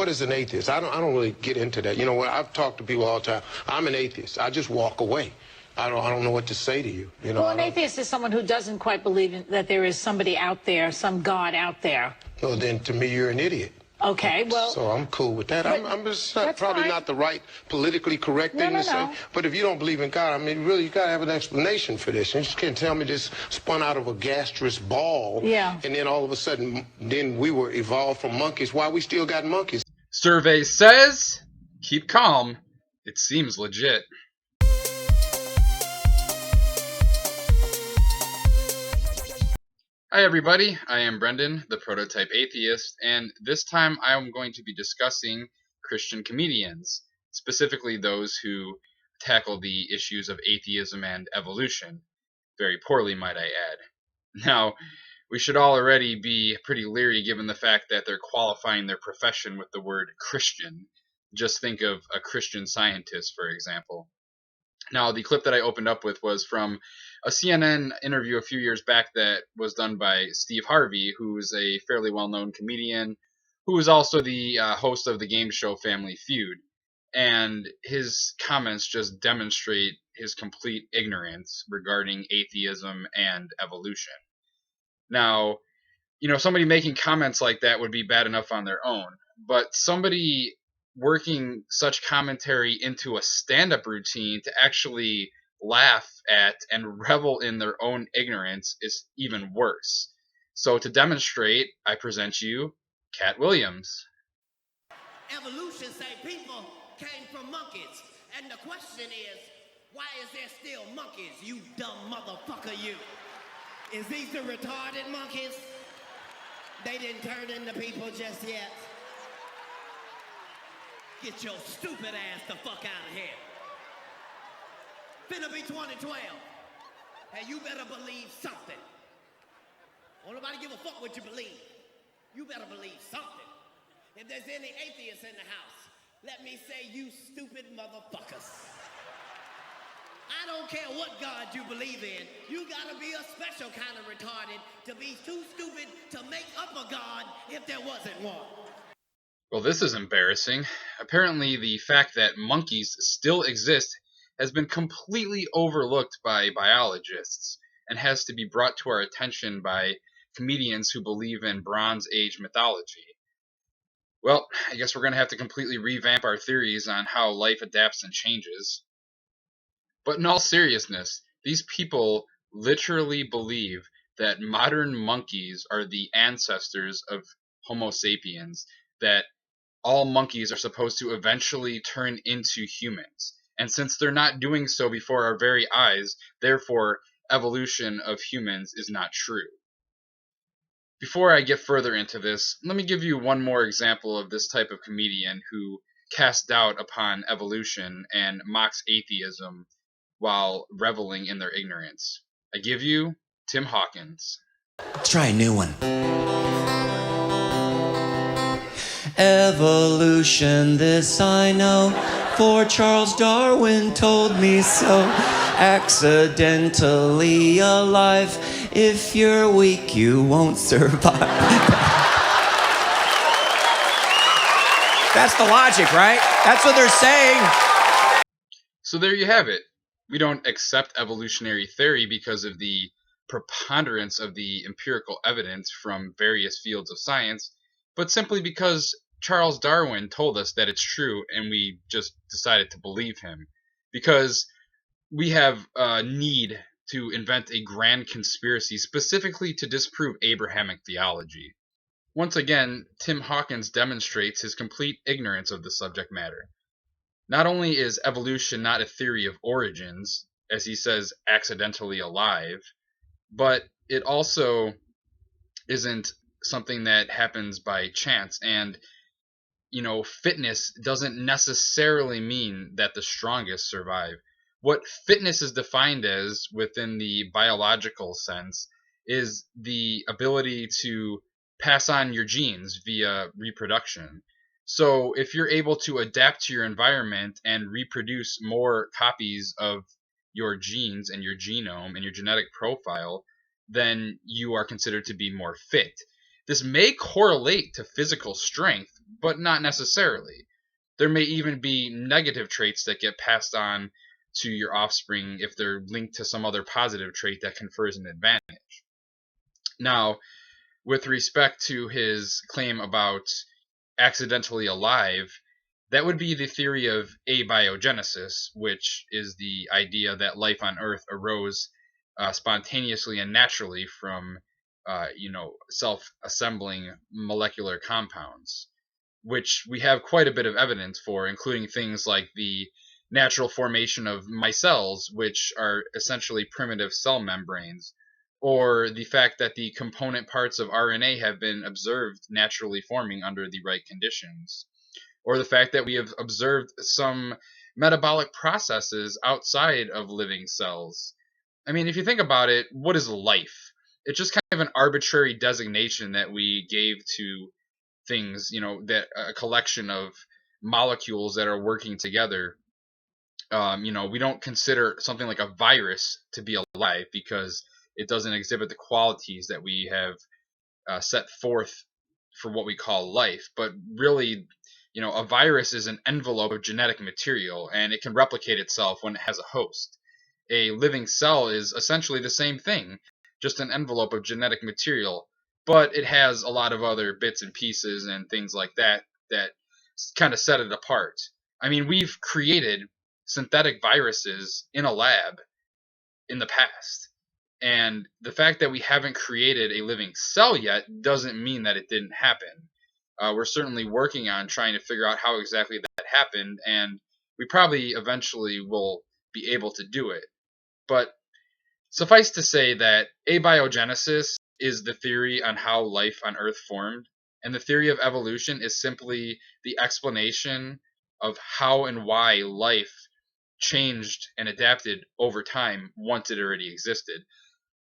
What is an atheist? I don't really get into that. You know what? I've talked to people all the time. I'm an atheist. I just walk away. I don't know what to say to you. You know. Well, an atheist is someone who doesn't quite believe that there is somebody out there, some God out there. Well, then to me, you're an idiot. Okay, well. So I'm cool with that. I'm just probably not the right politically correct thing to say. But if you don't believe in God, I mean, really, you got to have an explanation for this. You just can't tell me this spun out of a gastrous ball. Yeah. And then all of a sudden, then we were evolved from monkeys. Why we still got monkeys? Survey says, keep calm. It seems legit. Hi everybody, I am Brendan, the Prototype Atheist, and this time I am going to be discussing Christian comedians, specifically those who tackle the issues of atheism and evolution. Very poorly, might I add. Now, we should all already be pretty leery given the fact that they're qualifying their profession with the word Christian. Just think of a Christian Scientist, for example. Now, the clip that I opened up with was from a CNN interview a few years back that was done by Steve Harvey, who is a fairly well-known comedian, who is also the host of the game show Family Feud. And his comments just demonstrate his complete ignorance regarding atheism and evolution. Now, somebody making comments like that would be bad enough on their own, but somebody working such commentary into a stand-up routine to actually laugh at and revel in their own ignorance is even worse. So to demonstrate, I present you Katt Willaims. Evolution say people came from monkeys, and the question is, why is there still monkeys, you dumb motherfucker, you? Is these the retarded monkeys? They didn't turn into people just yet. Get your stupid ass the fuck out of here. Finna be 2012. And you better believe something. Won't nobody give a fuck what you believe. You better believe something. If there's any atheists in the house, let me say you stupid motherfuckers. I don't care what God you believe in. You gotta be a special kind of retarded to be too stupid to make up a God if there wasn't one. Well, this is embarrassing. Apparently, the fact that monkeys still exist has been completely overlooked by biologists and has to be brought to our attention by comedians who believe in Bronze Age mythology. Well, I guess we're going to have to completely revamp our theories on how life adapts and changes. But in all seriousness, these people literally believe that modern monkeys are the ancestors of Homo sapiens, that all monkeys are supposed to eventually turn into humans. And since they're not doing so before our very eyes, therefore, evolution of humans is not true. Before I get further into this, let me give you one more example of this type of comedian who casts doubt upon evolution and mocks atheism while reveling in their ignorance. I give you Tim Hawkins. Let's try a new one. Evolution, this I know, for Charles Darwin told me so. Accidentally alive, if you're weak, you won't survive. That's the logic, right? That's what they're saying. So there you have it. We don't accept evolutionary theory because of the preponderance of the empirical evidence from various fields of science, but simply because Charles Darwin told us that it's true and we just decided to believe him. Because we have a need to invent a grand conspiracy specifically to disprove Abrahamic theology. Once again, Tim Hawkins demonstrates his complete ignorance of the subject matter. Not only is evolution not a theory of origins, as he says, accidentally alive, but it also isn't something that happens by chance. And, fitness doesn't necessarily mean that the strongest survive. What fitness is defined as within the biological sense is the ability to pass on your genes via reproduction. So if you're able to adapt to your environment and reproduce more copies of your genes and your genome and your genetic profile, then you are considered to be more fit. This may correlate to physical strength, but not necessarily. There may even be negative traits that get passed on to your offspring if they're linked to some other positive trait that confers an advantage. Now, with respect to his claim about accidentally alive, that would be the theory of abiogenesis, which is the idea that life on Earth arose spontaneously and naturally from, self-assembling molecular compounds, which we have quite a bit of evidence for, including things like the natural formation of micelles, which are essentially primitive cell membranes, or the fact that the component parts of RNA have been observed naturally forming under the right conditions, or the fact that we have observed some metabolic processes outside of living cells. I mean, if you think about it, what is life? It's just kind of an arbitrary designation that we gave to things, that a collection of molecules that are working together. We don't consider something like a virus to be alive because it doesn't exhibit the qualities that we have set forth for what we call life. But really, a virus is an envelope of genetic material, and it can replicate itself when it has a host. A living cell is essentially the same thing, just an envelope of genetic material, but it has a lot of other bits and pieces and things like that that kind of set it apart. I mean, we've created synthetic viruses in a lab in the past. And the fact that we haven't created a living cell yet doesn't mean that it didn't happen. We're certainly working on trying to figure out how exactly that happened, and we probably eventually will be able to do it. But suffice to say that abiogenesis is the theory on how life on Earth formed, and the theory of evolution is simply the explanation of how and why life changed and adapted over time once it already existed.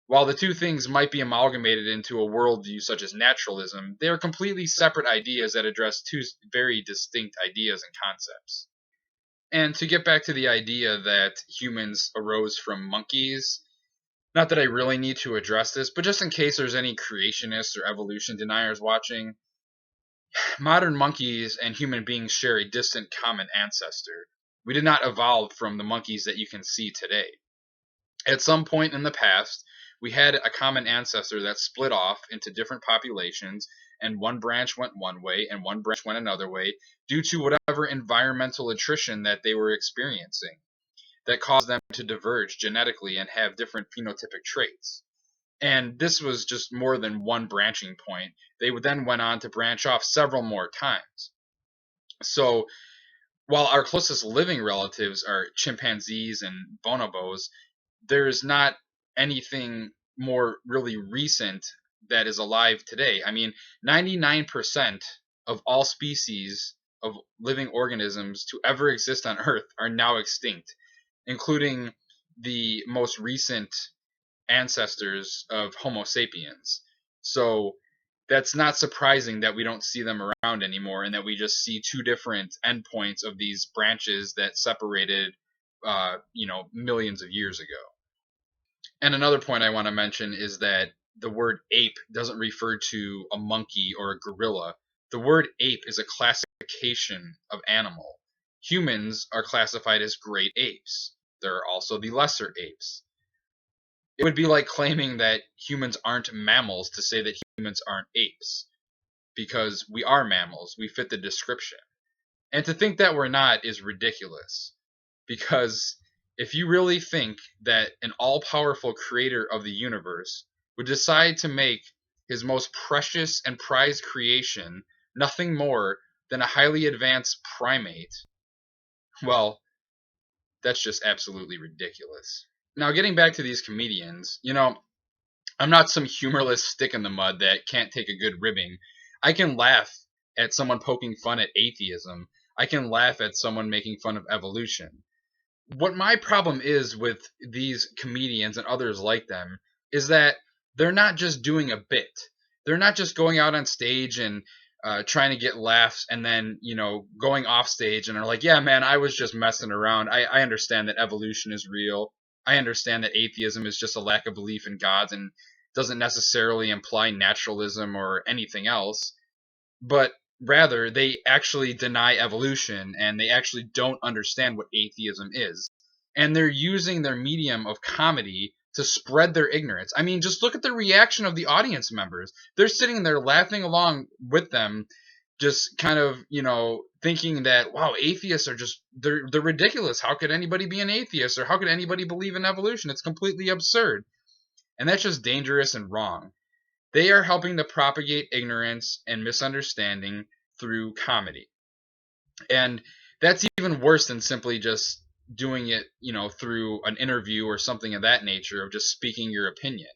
While the two things might be amalgamated into a worldview such as naturalism, they are completely separate ideas that address two very distinct ideas and concepts. And to get back to the idea that humans arose from monkeys, not that I really need to address this, but just in case there's any creationists or evolution deniers watching, modern monkeys and human beings share a distant common ancestor. We did not evolve from the monkeys that you can see today. At some point in the past, we had a common ancestor that split off into different populations, and one branch went one way and one branch went another way due to whatever environmental attrition that they were experiencing that caused them to diverge genetically and have different phenotypic traits. And this was just more than one branching point. They then went on to branch off several more times. So while our closest living relatives are chimpanzees and bonobos, there's not anything more really recent that is alive today. I mean, 99% of all species of living organisms to ever exist on Earth are now extinct, including the most recent ancestors of Homo sapiens. So that's not surprising that we don't see them around anymore and that we just see two different endpoints of these branches that separated, millions of years ago. And another point I want to mention is that the word ape doesn't refer to a monkey or a gorilla. The word ape is a classification of animal. Humans are classified as great apes. There are also the lesser apes. It would be like claiming that humans aren't mammals to say that humans aren't apes, because we are mammals. We fit the description. And to think that we're not is ridiculous, because if you really think that an all-powerful creator of the universe would decide to make his most precious and prized creation nothing more than a highly advanced primate, well, that's just absolutely ridiculous. Now, getting back to these comedians, I'm not some humorless stick in the mud that can't take a good ribbing. I can laugh at someone poking fun at atheism. I can laugh at someone making fun of evolution. What my problem is with these comedians and others like them is that they're not just doing a bit. They're not just going out on stage and trying to get laughs and then, going off stage and are like, yeah, man, I was just messing around. I understand that evolution is real. I understand that atheism is just a lack of belief in gods, and doesn't necessarily imply naturalism or anything else, but rather they actually deny evolution and they actually don't understand what atheism is. And they're using their medium of comedy to spread their ignorance. I mean, just look at the reaction of the audience members. They're sitting there laughing along with them, just kind of, thinking that, wow, atheists are just, they're ridiculous. How could anybody be an atheist? Or how could anybody believe in evolution? It's completely absurd. And that's just dangerous and wrong. They are helping to propagate ignorance and misunderstanding through comedy. And that's even worse than simply just doing it, through an interview or something of that nature, of just speaking your opinion.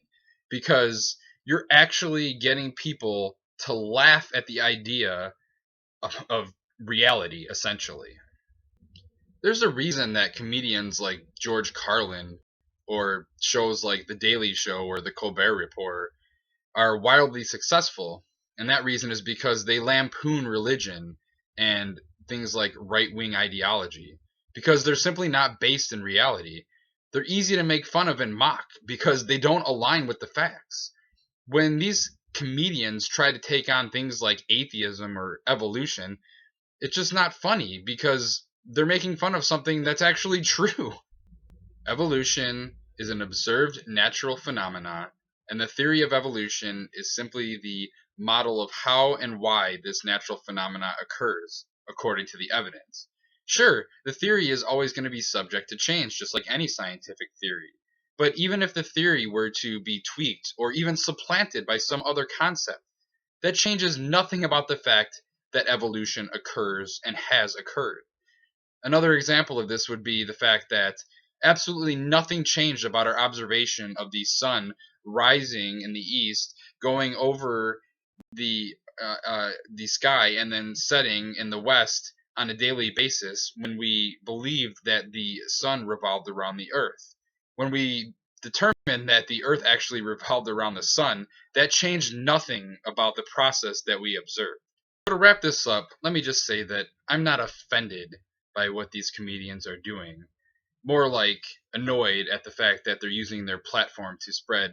Because you're actually getting people to laugh at the idea of reality, essentially. There's a reason that comedians like George Carlin or shows like The Daily Show or The Colbert Report are wildly successful. And that reason is because they lampoon religion and things like right-wing ideology, because they're simply not based in reality. They're easy to make fun of and mock because they don't align with the facts. When these comedians try to take on things like atheism or evolution, it's just not funny because they're making fun of something that's actually true. Evolution is an observed natural phenomena, and the theory of evolution is simply the model of how and why this natural phenomena occurs, according to the evidence. Sure, the theory is always going to be subject to change, just like any scientific theory. But even if the theory were to be tweaked or even supplanted by some other concept, that changes nothing about the fact that evolution occurs and has occurred. Another example of this would be the fact that absolutely nothing changed about our observation of the sun rising in the east, going over the sky, and then setting in the west on a daily basis when we believed that the sun revolved around the earth. When we determined that the earth actually revolved around the sun, that changed nothing about the process that we observed. So to wrap this up, let me just say that I'm not offended by what these comedians are doing. More like annoyed at the fact that they're using their platform to spread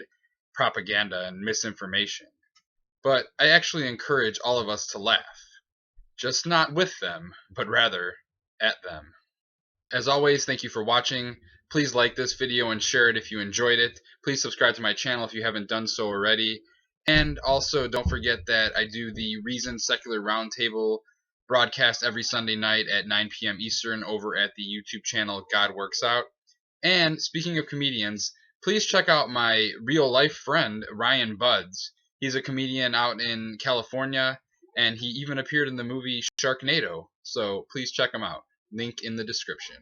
propaganda and misinformation. But I actually encourage all of us to laugh. Just not with them, but rather at them. As always, thank you for watching. Please like this video and share it if you enjoyed it. Please subscribe to my channel if you haven't done so already. And also, don't forget that I do the Reason Secular Roundtable broadcast every Sunday night at 9 p.m. Eastern over at the YouTube channel God Works Out. And speaking of comedians, please check out my real-life friend, Ryan Buds. He's a comedian out in California, and he even appeared in the movie Sharknado. So please check him out. Link in the description.